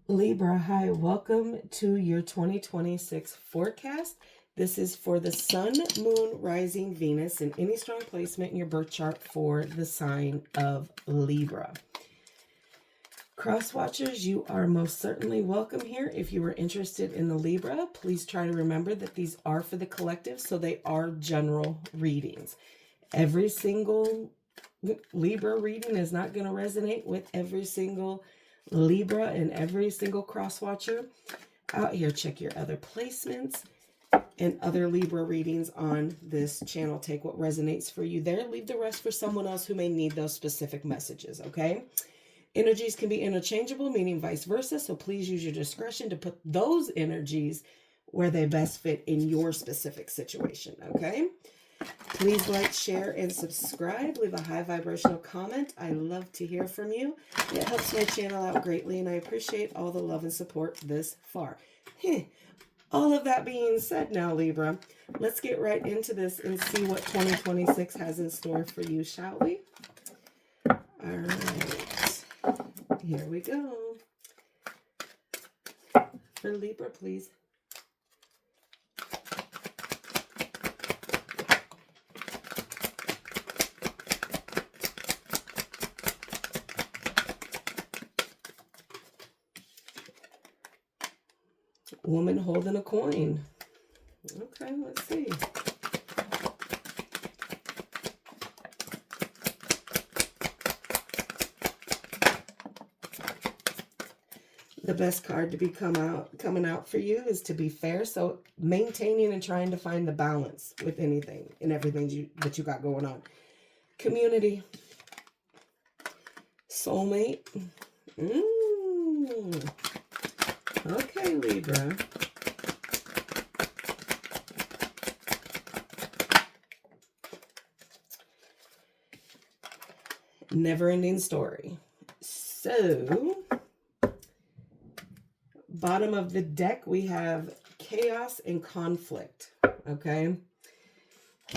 Libra, hi, welcome to your 2026 forecast. This is for the Sun, Moon, Rising, Venus, and any strong placement in your birth chart for the sign of Libra. Crosswatchers, you are most certainly welcome here. If you are interested in the Libra, please try to remember that these are for the collective, so they are general readings. Every single Libra reading is not going to resonate with every single Libra and every single crosswatcher out here. Check your other placements and other Libra readings on this channel. Take what resonates for you there. Leave the rest for someone else who may need those specific messages, okay? Energies can be interchangeable, meaning vice versa, so please use your discretion to put those energies where they best fit in your specific situation, okay? Please like, share, and subscribe. Leave a high vibrational comment. I love to hear from you. It helps my channel out greatly, and I appreciate all the love and support this far. All of that being said now, Libra, let's get right into this and see what 2026 has in store for you, shall we? All right. Here we go. For Libra, please. Woman holding a coin. Okay, let's see. The best card to be coming out for you is to be fair. So maintaining and trying to find the balance with anything and everything that you got going on. Community. Soulmate. Okay, Libra. Never-ending story. So, bottom of the deck, we have chaos and conflict, okay?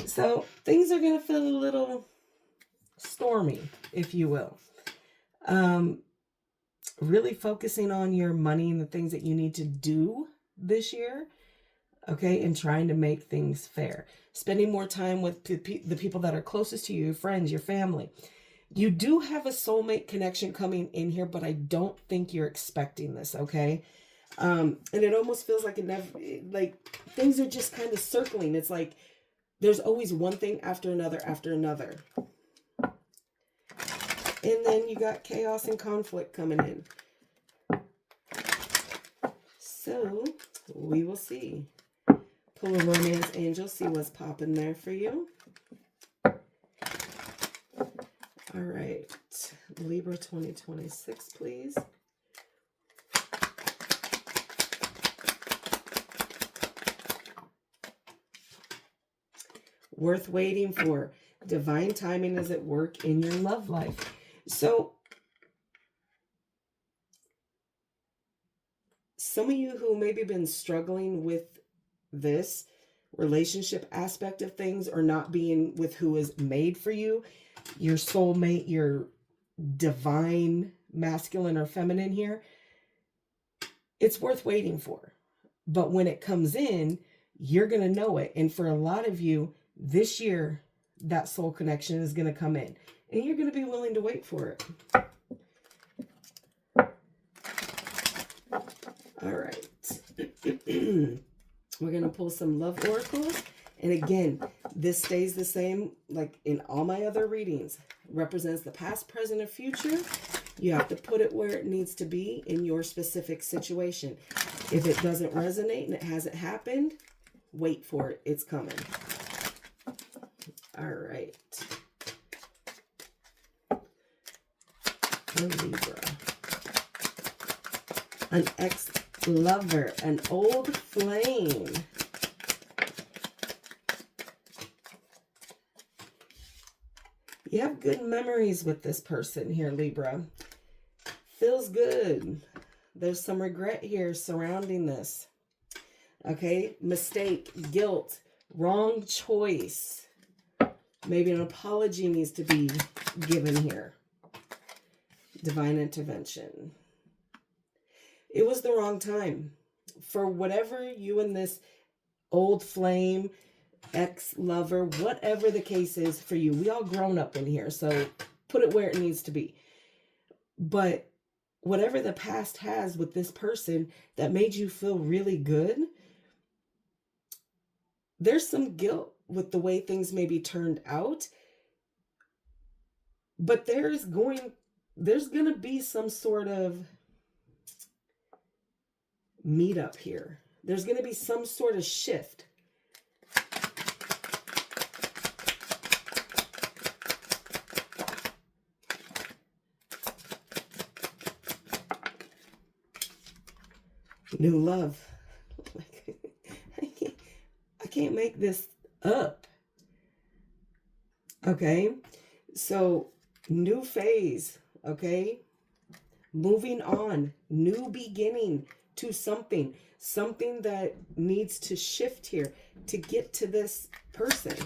So, things are going to feel a little stormy, if you will. Really focusing on your money and the things that you need to do this year, okay, and trying to make things fair. Spending more time with the people that are closest to you, your friends, your family. You do have a soulmate connection coming in here, but I don't think you're expecting this, okay? And it almost feels like things are just kind of circling. It's like there's always one thing after another after another. And then you got chaos and conflict coming in. So we will see. Pull a romance angel, see what's popping there for you. All right, Libra 2026, please. Worth waiting for. Divine timing is at work in your love life. So, some of you who maybe been struggling with this relationship aspect of things or not being with who is made for you, your soulmate, your divine masculine or feminine here, it's worth waiting for. But when it comes in, you're going to know it. And for a lot of you, this year, that soul connection is going to come in. And you're going to be willing to wait for it. All right. We're going to pull some love oracles. And again, this stays the same like in all my other readings. Represents the past, present, and future. You have to put it where it needs to be in your specific situation. If it doesn't resonate and it hasn't happened, wait for it. It's coming. All right. A Libra. An ex-lover. An old flame. You have good memories with this person here, Libra. Feels good. There's some regret here surrounding this. Okay, mistake, guilt, wrong choice. Maybe an apology needs to be given here. Divine intervention. It was the wrong time. For whatever you and this old flame, ex-lover, whatever the case is for you. We all grown up in here, so put it where it needs to be. But whatever the past has with this person that made you feel really good, there's some guilt with the way things maybe turned out. But there's going to be some sort of meetup here. There's going to be some sort of shift. New love. I can't make this up. Okay. So new phase. Okay. Moving on. New beginning to something. Something that needs to shift here to get to this person.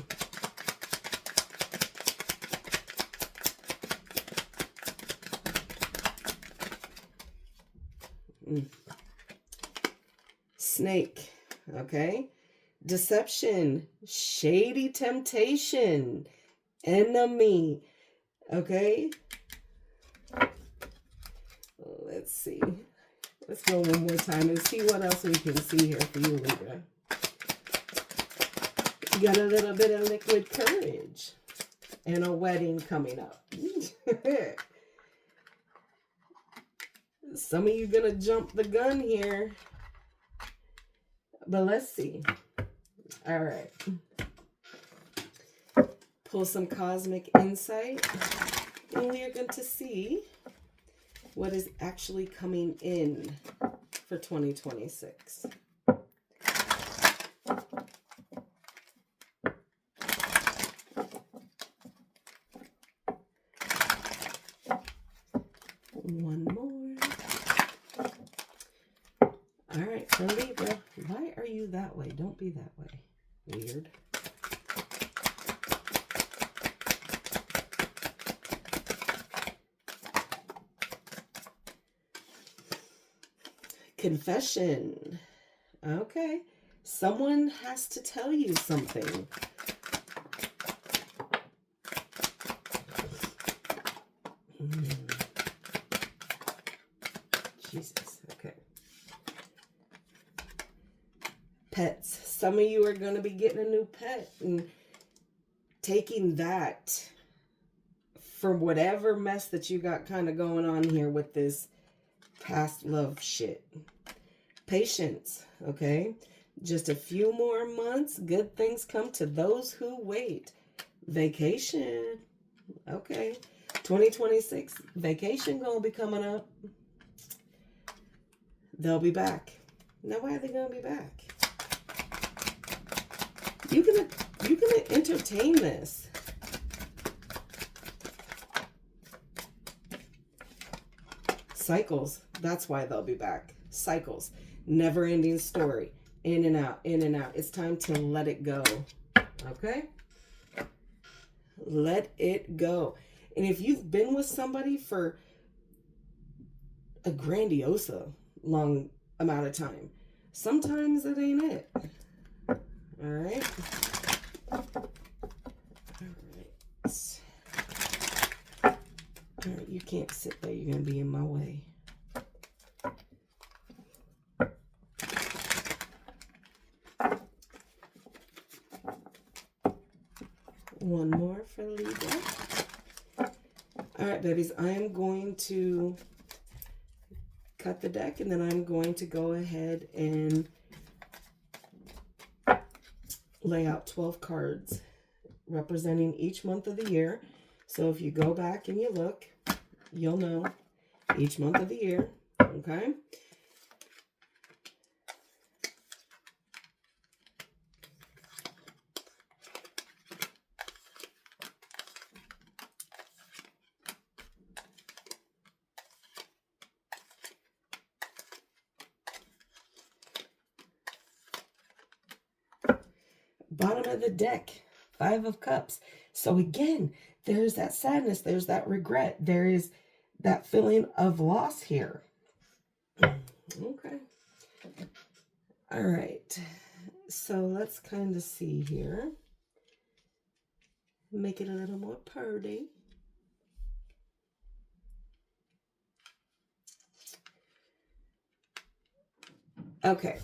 Snake, okay? Deception, shady temptation, enemy, okay? Let's see. Let's go one more time and see what else we can see here for you, Libra. You got a little bit of liquid courage and a wedding coming up. Some of you gonna jump the gun here. But let's see. All right. Pull some cosmic insight. And we are going to see what is actually coming in for 2026. One more. All right, for Libra, why are you that way? Don't be that way. Weird. Confession. Okay. Someone has to tell you something. Jesus. Okay. Pets. Some of you are going to be getting a new pet and taking that from whatever mess that you got kind of going on here with this past love shit. Patience, okay? Just a few more months. Good things come to those who wait. Vacation, okay? 2026, vacation gonna be coming up. They'll be back. Now, why are they gonna be back? You gonna entertain this. Cycles. That's why they'll be back. Cycles. Never-ending story. In and out, in and out. It's time to let it go. Okay? Let it go. And if you've been with somebody for a grandiosa long amount of time, sometimes that ain't it. All right? All right, you can't sit there. You're going to be in my way. One more for Libra. All right, babies. I am going to cut the deck, and then I'm going to go ahead and lay out 12 cards representing each month of the year. So if you go back and you look, you'll know each month of the year, okay? Bottom of the deck, 5 of Cups. So again, there's that sadness, there's that regret, there is that feeling of loss here. Okay. All right. So let's kind of see here. Make it a little more pretty. Okay.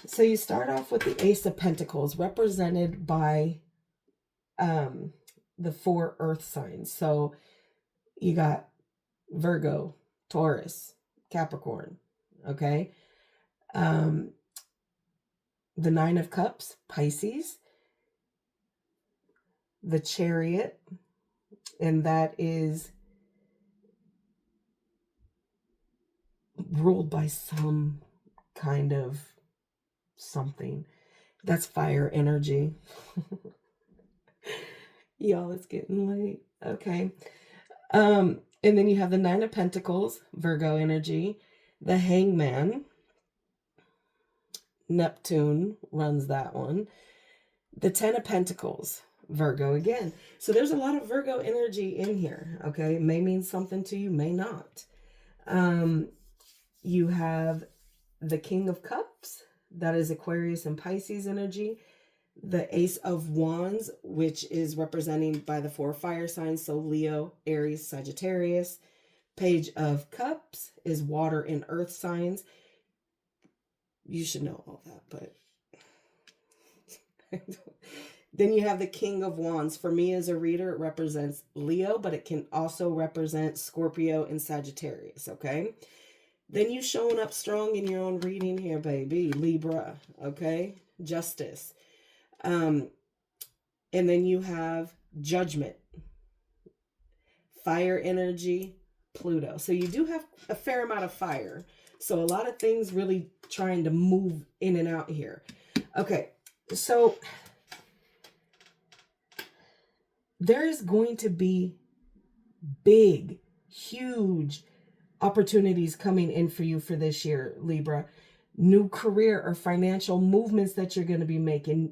So you start off with the Ace of Pentacles, represented by the 4 earth signs. So you got Virgo, Taurus, Capricorn, okay? The 9 of Cups, Pisces, the Chariot, and that is ruled by some kind of something. That's fire energy. Y'all, it's getting late. Okay. And then you have the 9 of Pentacles, Virgo energy, the Hangman, Neptune runs that one, the 10 of Pentacles, Virgo again. So there's a lot of Virgo energy in here, okay? It may mean something to you, may not. You have the King of Cups, that is Aquarius and Pisces energy. The Ace of Wands, which is representing by the 4 fire signs, so Leo, Aries, Sagittarius. Page of Cups is water and earth signs. You should know all that, but then you have the King of Wands. For me as a reader, it represents Leo, but it can also represent Scorpio and Sagittarius, okay? Then you showing up strong in your own reading here, baby. Libra, okay? Justice. And then you have Judgment, fire energy, Pluto. So you do have a fair amount of fire. So a lot of things really trying to move in and out here. Okay, so there is going to be big, huge opportunities coming in for you for this year, Libra. New career or financial movements that you're going to be making,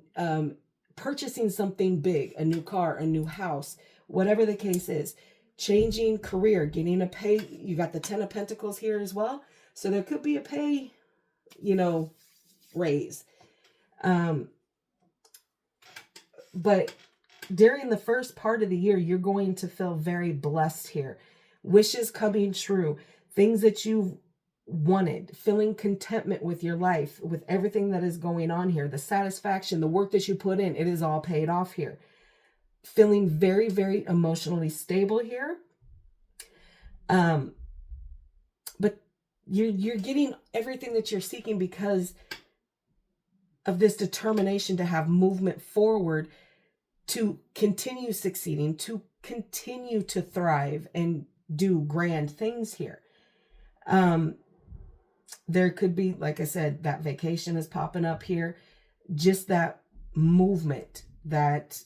purchasing something big, a new car, a new house, whatever the case is, changing career, getting a pay. You got the 10 of Pentacles here as well. So there could be a pay, raise. But during the first part of the year, you're going to feel very blessed here. Wishes coming true, things that you've wanted, feeling contentment with your life, with everything that is going on here, the satisfaction, the work that you put in, it is all paid off here. Feeling very, very emotionally stable here. But you're getting everything that you're seeking because of this determination to have movement forward, to continue succeeding, to continue to thrive and do grand things here. There could be, like I said, that vacation is popping up here. Just that movement, that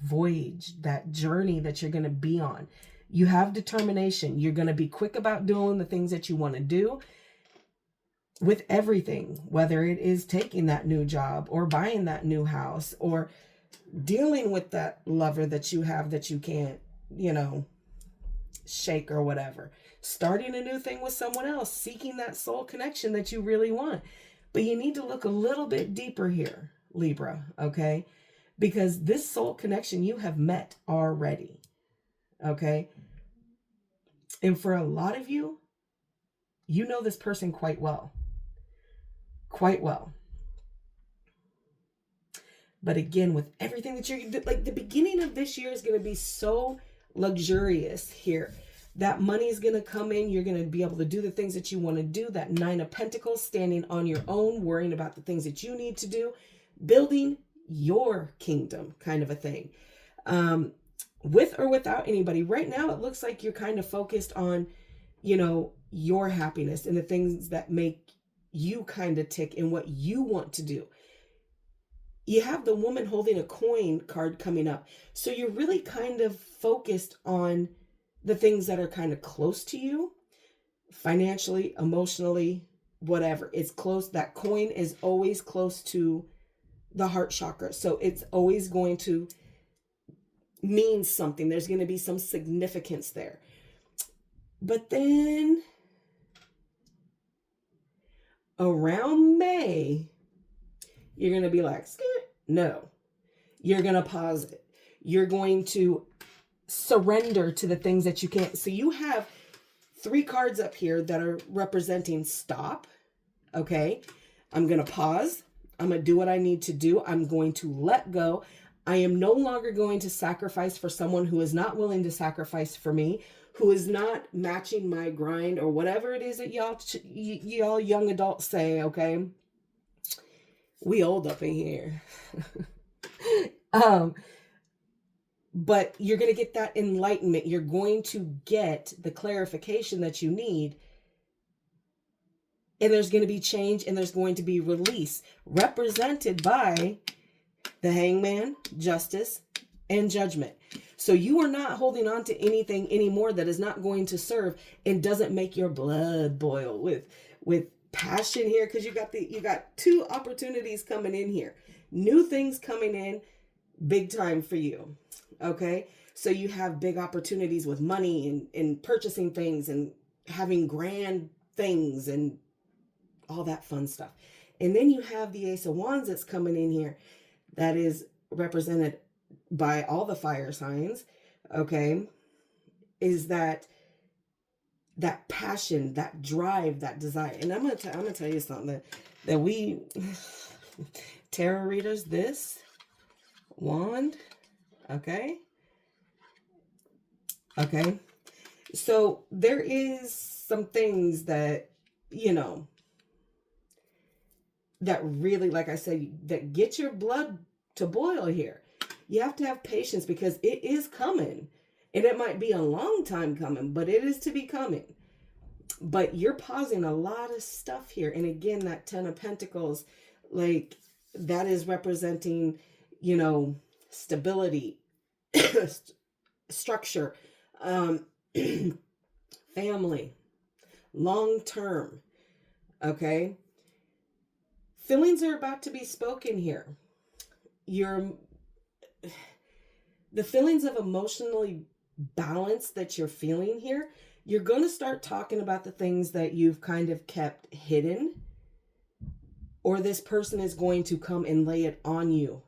voyage, that journey that you're going to be on. You have determination. You're going to be quick about doing the things that you want to do with everything, whether it is taking that new job or buying that new house or dealing with that lover that you have that you can't, shake or whatever. Starting a new thing with someone else, seeking that soul connection that you really want. But you need to look a little bit deeper here, Libra, okay? Because this soul connection you have met already, okay? And for a lot of you, you know this person quite well. Quite well. But again, with everything that you're, like, the beginning of this year is going to be so luxurious here. That money is going to come in. You're going to be able to do the things that you want to do. That 9 of Pentacles, standing on your own, worrying about the things that you need to do, building your kingdom kind of a thing. With or without anybody. Right now, it looks like you're kind of focused on, your happiness and the things that make you kind of tick and what you want to do. You have the woman holding a coin card coming up. So you're really kind of focused on the things that are kind of close to you, financially, emotionally, whatever. It's close. That coin is always close to the heart chakra. So it's always going to mean something. There's going to be some significance there. But then around May, you're going to be like, no, you're going to pause it. You're going to surrender to the things that you can't. So you have 3 cards up here that are representing stop. Okay. I'm going to pause. I'm going to do what I need to do. I'm going to let go. I am no longer going to sacrifice for someone who is not willing to sacrifice for me, who is not matching my grind or whatever it is that y'all young adults say, okay? We old up in here. But you're going to get that enlightenment. You're going to get the clarification that you need. And there's going to be change and there's going to be release represented by the Hangman, Justice, and Judgment. So you are not holding on to anything anymore that is not going to serve and doesn't make your blood boil with passion here, because you got 2 opportunities coming in here. New things coming in big time for you. Okay? So you have big opportunities with money and purchasing things and having grand things and all that fun stuff. And then you have the Ace of Wands that's coming in here. That is represented by all the fire signs, okay, is that passion, that drive, that desire. And I'm gonna tell you something that we tarot readers, this wand, okay, so there is some things that, you know, that really, like I said, that get your blood to boil here. You have to have patience because it is coming. And it might be a long time coming, but it is to be coming. But you're pausing a lot of stuff here. And again, that 10 of Pentacles, like that is representing, you know, stability, structure, family, long term. Okay. Feelings are about to be spoken here. The feelings of emotionally balance that you're feeling here, you're going to start talking about the things that you've kind of kept hidden, or this person is going to come and lay it on you.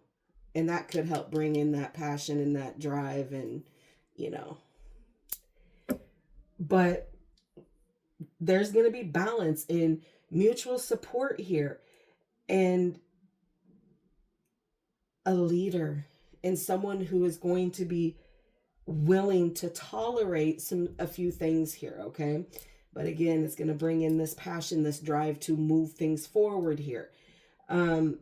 And that could help bring in that passion and that drive and, you know. But there's going to be balance in mutual support here. And a leader and someone who is going to be willing to tolerate a few things here, okay? But again, it's going to bring in this passion, this drive to move things forward here. And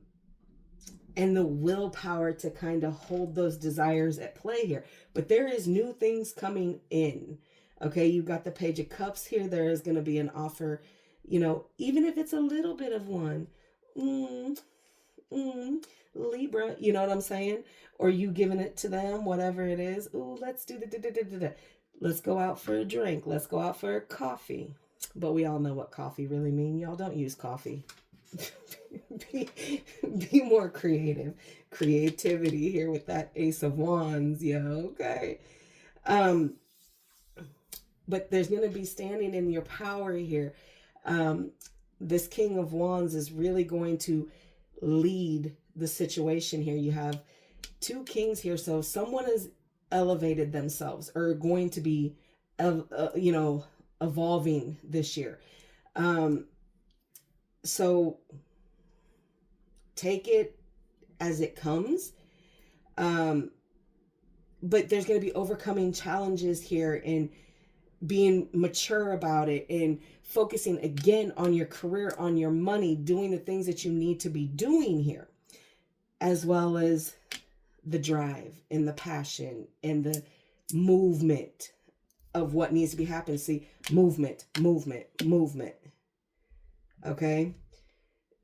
the willpower to kind of hold those desires at play here. But there is new things coming in, okay? You've got the Page of Cups here. There is going to be an offer, you know, even if it's a little bit of one. Libra, you know what I'm saying? Or you giving it to them, whatever it is. Ooh, let's do let's go out for a drink. Let's go out for a coffee. But we all know what coffee really means. Y'all don't use coffee. be more creative. Creativity here with that Ace of Wands, okay? But there's going to be standing in your power here. This King of Wands is really going to lead the situation here. You have 2 kings here. So someone has elevated themselves or going to be, you know, evolving this year. So take it as it comes. But there's going to be overcoming challenges here and being mature about it and focusing again on your career, on your money, doing the things that you need to be doing here, as well as the drive and the passion and the movement of what needs to be happening. See, movement. Okay.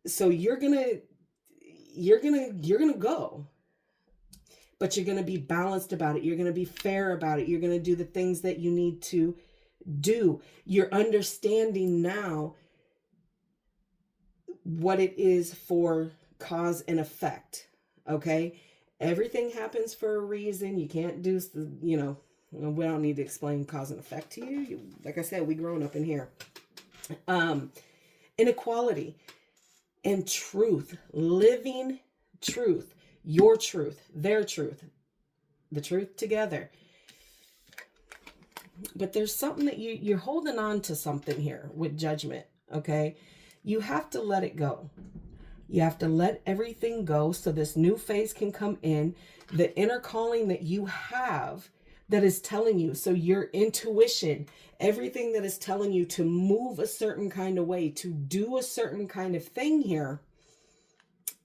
So you're going to go, but you're going to be balanced about it. You're going to be fair about it. You're going to do the things that you need to do. You're understanding now what it is for cause and effect. Okay. Everything happens for a reason. You can't do, you know, We don't need to explain cause and effect to you. Like I said, we grown up in here. Inequality and truth, living truth, your truth, their truth, the truth together. But there's something that you're holding on to something here with judgment, okay? You have to let it go. You have to let everything go so this new phase can come in. The inner calling that you have that is telling you, so your intuition, everything that is telling you to move a certain kind of way, to do a certain kind of thing here,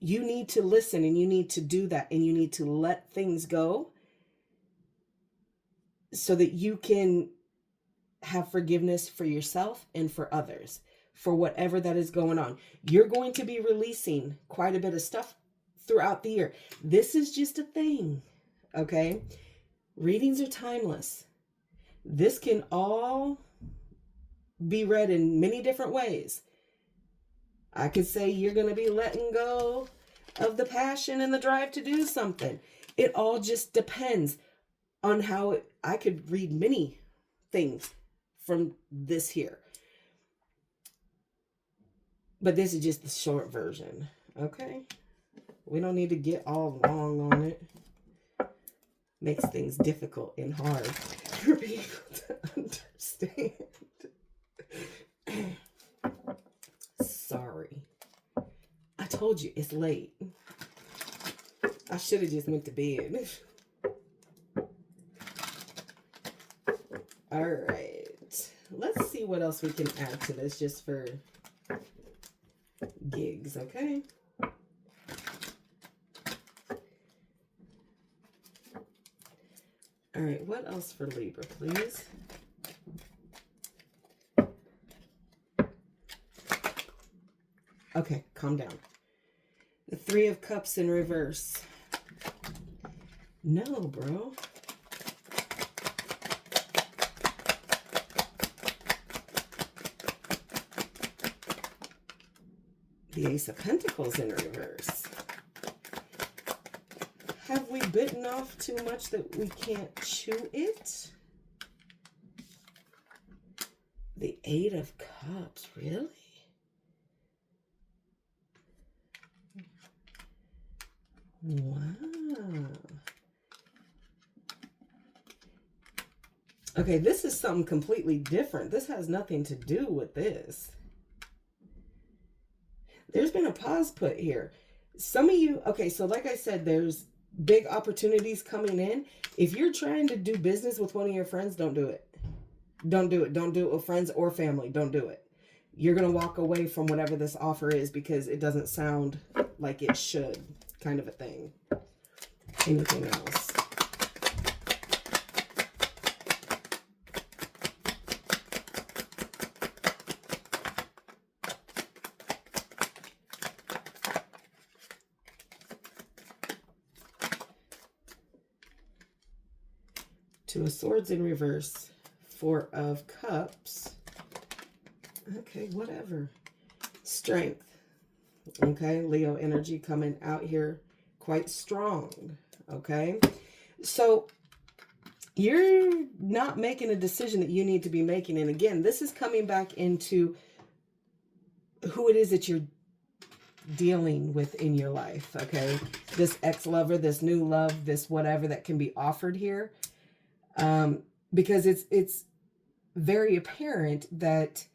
you need to listen and you need to do that, and you need to let things go so that you can have forgiveness for yourself and for others for whatever that is going on. You're going to be releasing quite a bit of stuff throughout the year. This is just a thing, okay? Readings are timeless. This can all be read in many different ways. I could say you're going to be letting go of the passion and the drive to do something. It all just depends on how I could read many things from this here. But this is just the short version, okay? We don't need to get all long on it. Makes things difficult and hard for people to understand. Sorry. I told you, it's late. I should have just went to bed. All right. Let's see what else we can add to this just for gigs, okay? All right, what else for Libra, please? Okay, calm down. The Three of Cups in reverse. No, bro. The Ace of Pentacles in reverse. Have we bitten off too much that we can't chew it? The Eight of Cups, really? Wow. Okay, this is something completely different. This has nothing to do with this. There's been a pause put here. Some of you, okay, so like I said, there's big opportunities coming in. If you're trying to do business with one of your friends, don't do it. Don't do it. Don't do it with friends or family. Don't do it. You're going to walk away from whatever this offer is because it doesn't sound like it should, kind of a thing. Anything else? Two of Swords in reverse. Four of Cups. Okay, whatever. Strength. Okay, Leo energy coming out here quite strong. Okay, so you're not making a decision that you need to be making. And again, this is coming back into who it is that you're dealing with in your life. Okay, this ex-lover, this new love, this whatever that can be offered here. Because it's very apparent that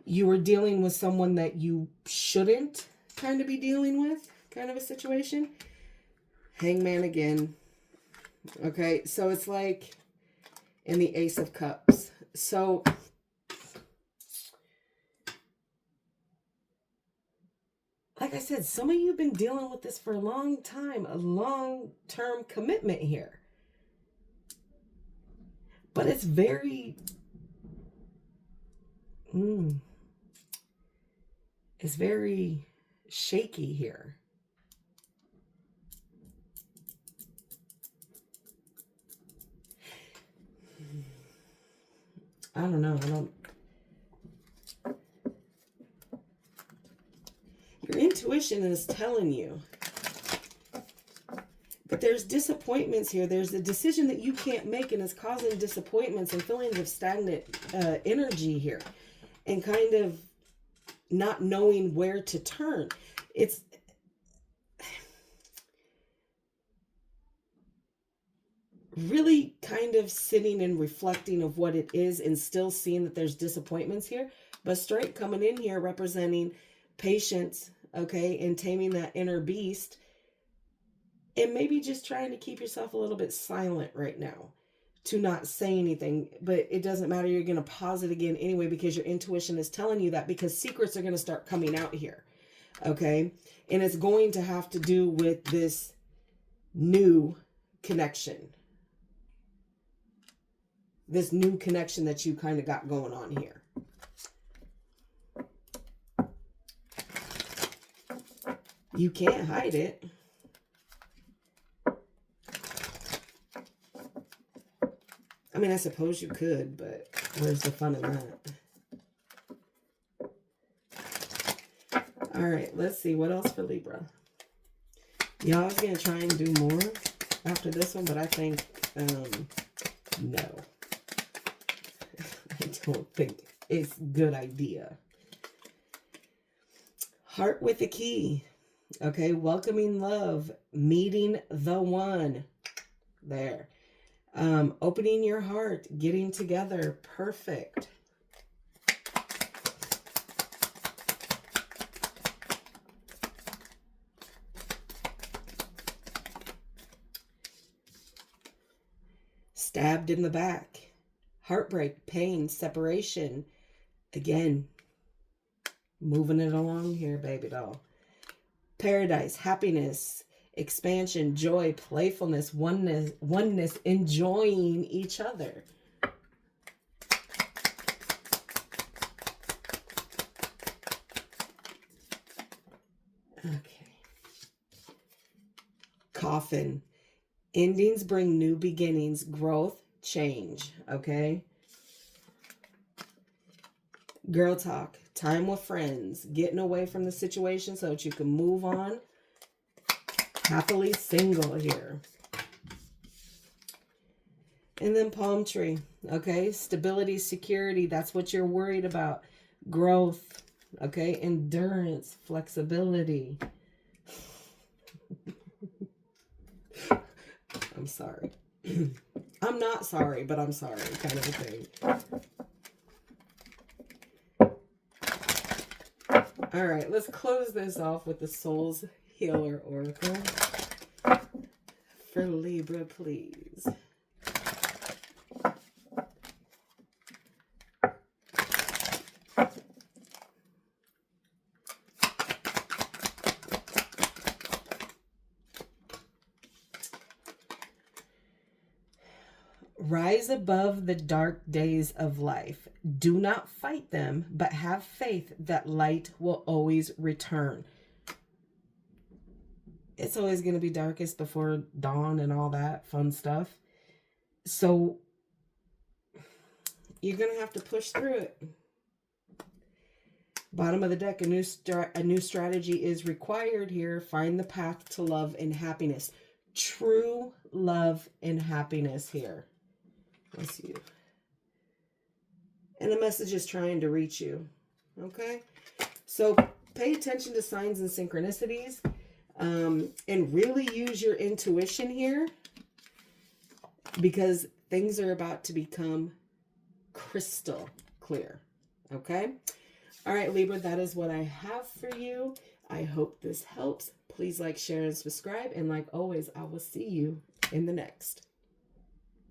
you were dealing with someone that you shouldn't kind of be dealing with, kind of a situation. Hangman again. Okay, so it's like in the Ace of Cups. So like I said, some of you have been dealing with this for a long time, a long-term commitment here. But it's very, it's very shaky here. I don't know. Your intuition is telling you But there's disappointments here. There's a decision that you can't make, and it's causing disappointments and feelings of stagnant energy here, and kind of not knowing where to turn. It's really kind of sitting and reflecting of what it is, and still seeing that there's disappointments here. But straight coming in here representing patience, okay, and taming that inner beast. And maybe just trying to keep yourself a little bit silent right now, to not say anything. But it doesn't matter. You're going to pause it again anyway, because your intuition is telling you that, because secrets are going to start coming out here. Okay. And it's going to have to do with this new connection. This new connection that you kind of got going on here. You can't hide it. I mean, I suppose you could, but where's the fun in that? All right, let's see. What else for Libra? Y'all, I was going to try and do more after this one, but I think, no. I don't think it's a good idea. Heart with a key. Okay, welcoming love. Meeting the one. There. Opening your heart, getting together, perfect. Stabbed in the back, heartbreak, pain, separation. Again, moving it along here, baby doll. Paradise, happiness, expansion, joy, playfulness, oneness, enjoying each other. Okay. Coffin. Endings bring new beginnings, growth, change. Okay. Girl talk. Time with friends. Getting away from the situation so that you can move on. Happily single here. And then palm tree. Okay. Stability, security. That's what you're worried about. Growth. Okay. Endurance, flexibility. I'm sorry. I'm not sorry, but I'm sorry, kind of a thing. All right. Let's close this off with the Soul's Healer Oracle. For Libra, please. Rise above the dark days of life. Do not fight them, but have faith that light will always return. It's always going to be darkest before dawn and all that fun stuff. So you're going to have to push through it. Bottom of the deck, a new strategy is required here. Find the path to love and happiness. True love and happiness here. Bless you. And the message is trying to reach you. Okay? So pay attention to signs and synchronicities. And really use your intuition here, because things are about to become crystal clear. Okay? All right, Libra, that is what I have for you. I hope this helps. Please like, share, and subscribe. And like always, I will see you in the next.